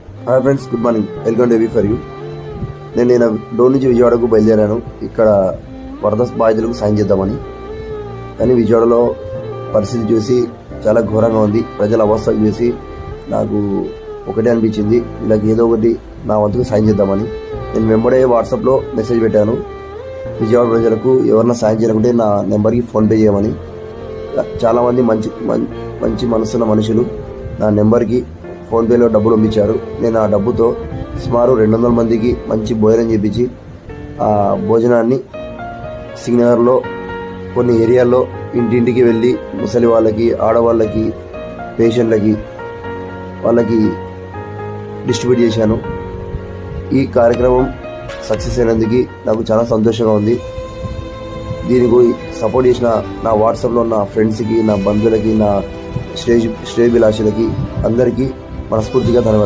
Hi friends, good morning. Welcome to AB for you. నేను door నుంచి విజయవాడకు బయలుదేరాను. ఇక్కడ వరద బాధితులకు సాయం చేద్దామని. కానీ విజయవాడలో పరిస్థితి చూసి చాలా ఘోరంగా ఉంది. ప్రజల అవస్థలు చూసి నాకు ఒకటే అనిపించింది, వీళ్ళకి ఏదో ఒకటి నా వంతుకు సాయం చేద్దామని. నేను వెంబడే వాట్సాప్లో మెసేజ్ పెట్టాను, విజయవాడ ప్రజలకు ఎవరన్నా సాయం చేయకుంటే నా నెంబర్కి ఫోన్పే చేయమని. చాలామంది మంచి మనసున్న మనుషులు నా నెంబర్కి ఫోన్పేలో డబ్బులు పంపించారు. నేను ఆ డబ్బుతో సుమారు 200 మందికి మంచి భోజనం చేయించి ఆ భోజనాన్ని సింగనగర్లో కొన్ని ఏరియాల్లో ఇంటింటికి వెళ్ళి ముసలి వాళ్ళకి, ఆడవాళ్ళకి, పేషెంట్లకి వాళ్ళకి డిస్ట్రిబ్యూట్ చేశాను. ఈ కార్యక్రమం సక్సెస్ అయినందుకు నాకు చాలా సంతోషంగా ఉంది. దీనికి సపోర్ట్ చేసిన నా వాట్సాప్లో ఉన్న ఫ్రెండ్స్కి, నా బంధువులకి, నా శ్రేయభిలాషులకి అందరికీ మనస్ఫూర్తిగా ధన్యవాదాలు.